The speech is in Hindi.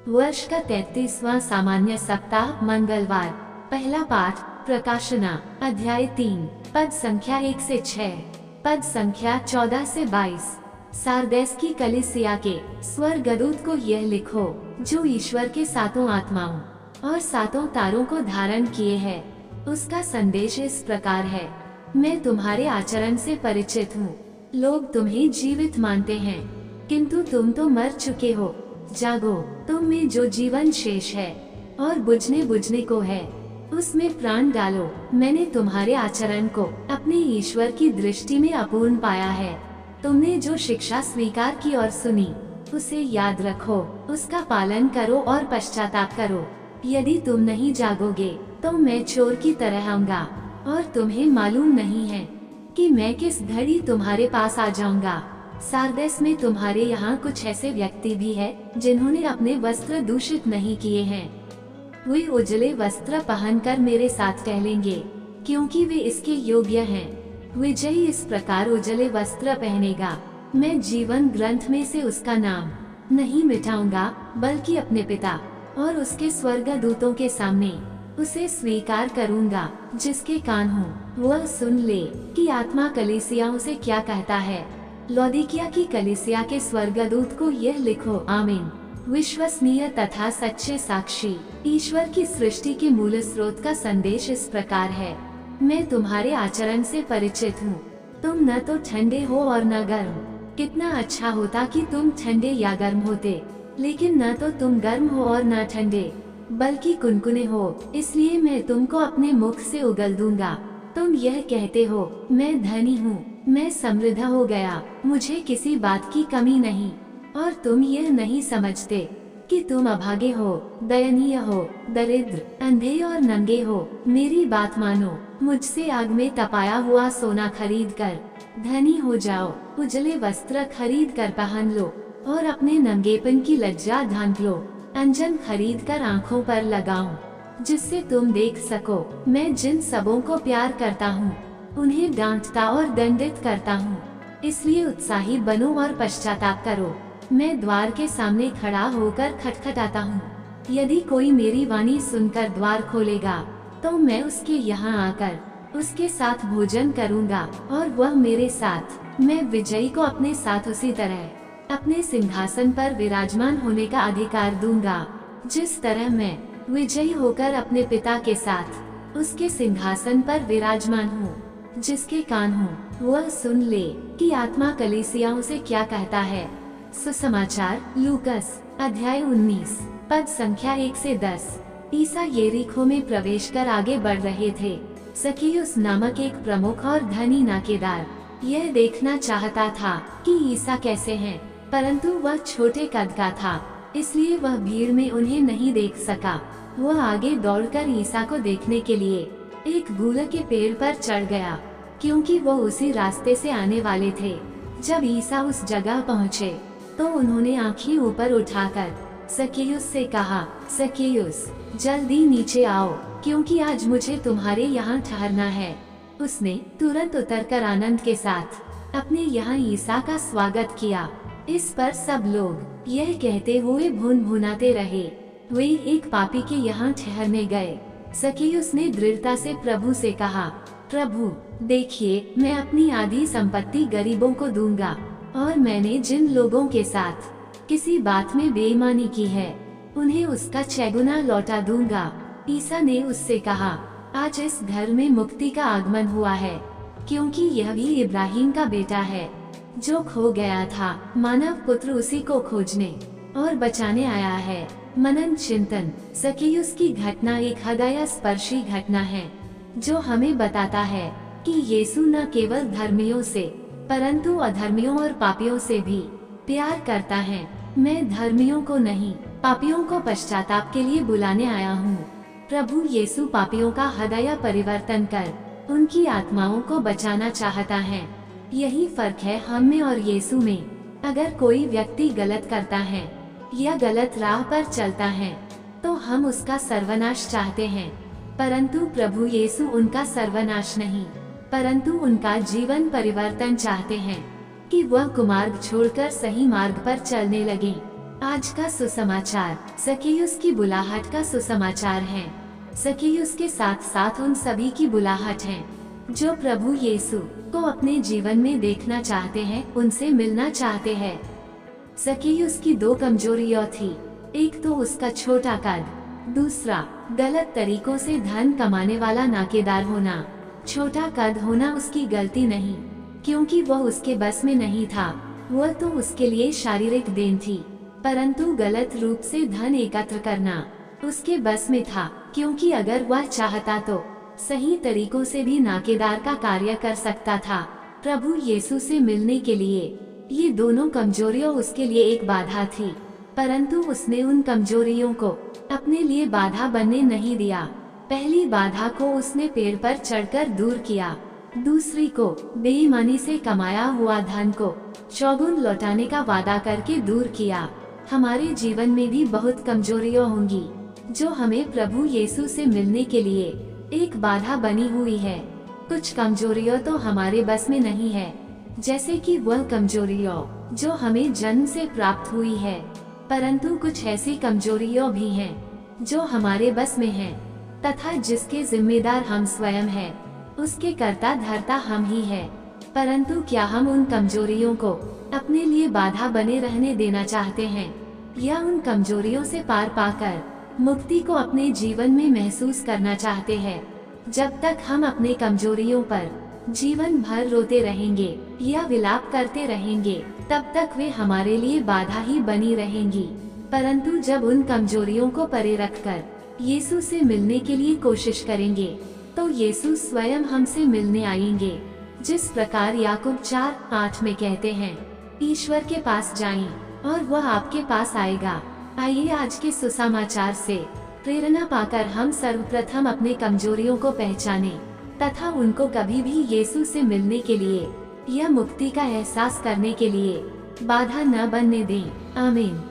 वर्ष का 33वां सामान्य सप्ताह, मंगलवार। पहला पाठ प्रकाशना अध्याय 3, पद संख्या 1 से 6, पद संख्या 14 से 22। सारदेस की कलीसिया के स्वर्गदूत को यह लिखो, जो ईश्वर के सातों आत्माओं और सातों तारों को धारण किए है। उसका संदेश इस प्रकार है, मैं तुम्हारे आचरण से परिचित हूँ। लोग तुम्हें जीवित मानते हैं, किंतु तुम तो मर चुके हो। जागो, तुम में जो जीवन शेष है और बुझने को है, उसमें प्राण डालो। मैंने तुम्हारे आचरण को अपने ईश्वर की दृष्टि में अपूर्ण पाया है। तुमने जो शिक्षा स्वीकार की और सुनी, उसे याद रखो, उसका पालन करो और पश्चाताप करो। यदि तुम नहीं जागोगे तो मैं चोर की तरह आऊंगा, और तुम्हें मालूम नहीं है कि मैं किस घड़ी तुम्हारे पास आ जाऊंगा। सारदेस में तुम्हारे यहाँ कुछ ऐसे व्यक्ति भी हैं, जिन्होंने अपने वस्त्र दूषित नहीं किए हैं। वे उजले वस्त्र पहनकर मेरे साथ टहलेंगे, क्योंकि वे इसके योग्य हैं। विजयी इस प्रकार उजले वस्त्र पहनेगा। मैं जीवन ग्रंथ में से उसका नाम नहीं मिटाऊंगा, बल्कि अपने पिता और उसके स्वर्गदूतों के सामने उसे स्वीकार करूंगा। जिसके कान हो वह सुन ले कि आत्मा कलीसियाओं से क्या कहता है। लौदीकिया की कलीसिया के स्वर्गदूत को यह लिखो, आमीन। विश्वसनीय तथा सच्चे साक्षी ईश्वर की सृष्टि के मूल स्रोत का संदेश इस प्रकार है, मैं तुम्हारे आचरण से परिचित हूँ। तुम न तो ठंडे हो और न गर्म। कितना अच्छा होता कि तुम ठंडे या गर्म होते, लेकिन न तो तुम गर्म हो और न ठंडे, बल्कि कुनकुने हो। इसलिए मैं तुमको अपने मुख से उगल दूंगा। तुम यह कहते हो, मैं धनी हूँ, मैं समृद्ध हो गया, मुझे किसी बात की कमी नहीं। और तुम यह नहीं समझते कि तुम अभागे हो, दयनीय हो, दरिद्र, अंधे और नंगे हो। मेरी बात मानो, मुझसे आग में तपाया हुआ सोना खरीद कर धनी हो जाओ। उजले वस्त्र खरीद कर पहन लो और अपने नंगेपन की लज्जा ढांक लो। अंजन खरीद कर आँखों पर लगाओ, जिससे तुम देख सको। मैं जिन सबों को प्यार करता हूँ, उन्हें डांटता और दंडित करता हूँ। इसलिए उत्साही बनो और पश्चाताप करो। मैं द्वार के सामने खड़ा होकर खटखटाता हूँ। यदि कोई मेरी वाणी सुनकर द्वार खोलेगा, तो मैं उसके यहाँ आकर उसके साथ भोजन करूँगा और वह मेरे साथ। मैं विजयी को अपने साथ उसी तरह अपने सिंहासन पर विराजमान होने का अधिकार दूंगा, जिस तरह मैं विजयी होकर अपने पिता के साथ उसके सिंहासन पर विराजमान हूँ। जिसके कान हो वह सुन ले कि आत्मा कलीसियाओं से क्या कहता है। सुसमाचार लूकस अध्याय 19, पद संख्या 1 से 10। ईसा यरीहो में प्रवेश कर आगे बढ़ रहे थे। सखियुस नामक एक प्रमुख और धनी नाकेदार यह देखना चाहता था कि ईसा कैसे हैं, परंतु वह छोटे कद का था, इसलिए वह भीड़ में उन्हें नहीं देख सका। वह आगे दौड़कर ईसा को देखने के लिए एक गूलर के पेड़ पर चढ़ गया, क्योंकि वो उसी रास्ते से आने वाले थे। जब ईसा उस जगह पहुँचे, तो उन्होंने आंखें ऊपर उठाकर सखियुस से कहा, सखियुस, जल्दी नीचे आओ, क्योंकि आज मुझे तुम्हारे यहाँ ठहरना है। उसने तुरंत उतरकर आनंद के साथ अपने यहाँ ईसा का स्वागत किया। इस पर सब लोग यह कहते हुए भुनभुनाते रहे, वे एक पापी के यहाँ ठहरने गए। सखियुस ने दृढ़ता से प्रभु से कहा, प्रभु देखिए, मैं अपनी आधी संपत्ति गरीबों को दूंगा, और मैंने जिन लोगों के साथ किसी बात में बेईमानी की है, उन्हें उसका 6 गुना लौटा दूंगा। ईसा ने उससे कहा, आज इस घर में मुक्ति का आगमन हुआ है, क्योंकि यह भी इब्राहिम का बेटा है। जो खो गया था, मानव पुत्र उसी को खोजने और बचाने आया है। मनन चिंतन। सखियुस की घटना एक हृदय स्पर्शी घटना है, जो हमें बताता है कि यीशु न केवल धर्मियों से, परंतु अधर्मियों और पापियों से भी प्यार करता है। मैं धर्मियों को नहीं, पापियों को पश्चाताप के लिए बुलाने आया हूँ। प्रभु यीशु पापियों का हृदय परिवर्तन कर उनकी आत्माओं को बचाना चाहता है। यही फर्क है हम में और यीशु में। अगर कोई व्यक्ति गलत करता है या गलत राह पर चलता है, तो हम उसका सर्वनाश चाहते हैं, परंतु प्रभु यीशु उनका सर्वनाश नहीं, परंतु उनका जीवन परिवर्तन चाहते हैं, कि वह कुमार्ग छोड़कर सही मार्ग पर चलने लगे। आज का सुसमाचार ज़क्केयुस की बुलाहट का सुसमाचार है। ज़क्केयुस के साथ साथ उन सभी की बुलाहट है जो प्रभु यीशु को अपने जीवन में देखना चाहते हैं, उनसे मिलना चाहते हैं। ज़क्केयुस की दो कमजोरियां थी, एक तो उसका छोटा कद, दूसरा गलत तरीकों से धन कमाने वाला नाकेदार होना। छोटा कद होना उसकी गलती नहीं, क्योंकि वह उसके बस में नहीं था, वह तो उसके लिए शारीरिक देन थी। परंतु गलत रूप से धन एकत्र करना उसके बस में था, क्योंकि अगर वह चाहता तो सही तरीकों से भी नाकेदार का कार्य कर सकता था। प्रभु यीशु से मिलने के लिए ये दोनों कमजोरियां उसके लिए एक बाधा थी, परंतु उसने उन कमजोरियों को अपने लिए बाधा बनने नहीं दिया। पहली बाधा को उसने पेड़ पर चढ़कर दूर किया, दूसरी को बेईमानी से कमाया हुआ धन को चौगुन लौटाने का वादा करके दूर किया। हमारे जीवन में भी बहुत कमजोरियां होंगी जो हमें प्रभु यीशु से मिलने के लिए एक बाधा बनी हुई है। कुछ कमजोरियां तो हमारे बस में नहीं है, जैसे कि वह कमजोरियां जो हमें जन्म से प्राप्त हुई है, परंतु कुछ ऐसी कमजोरियां भी हैं जो हमारे बस में हैं, तथा जिसके जिम्मेदार हम स्वयं हैं, उसके कर्ता धर्ता हम ही हैं। परंतु क्या हम उन कमजोरियों को अपने लिए बाधा बने रहने देना चाहते हैं, या उन कमजोरियों से पार पाकर मुक्ति को अपने जीवन में महसूस करना चाहते हैं? जब तक हम अपने कमजोरियों पर जीवन भर रोते रहेंगे या विलाप करते रहेंगे, तब तक वे हमारे लिए बाधा ही बनी रहेंगी। परंतु जब उन कमजोरियों को परे रखकर यीशु से मिलने के लिए कोशिश करेंगे, तो यीशु स्वयं हमसे मिलने आएंगे। जिस प्रकार याकूब 4:8 में कहते हैं, ईश्वर के पास जाएं और वह आपके पास आएगा। आइए आज के सुसमाचार से प्रेरणा पाकर हम सर्वप्रथम अपने कमजोरियों को पहचानें, तथा उनको कभी भी यीशु से मिलने के लिए या मुक्ति का एहसास करने के लिए बाधा न बनने दें। आमीन।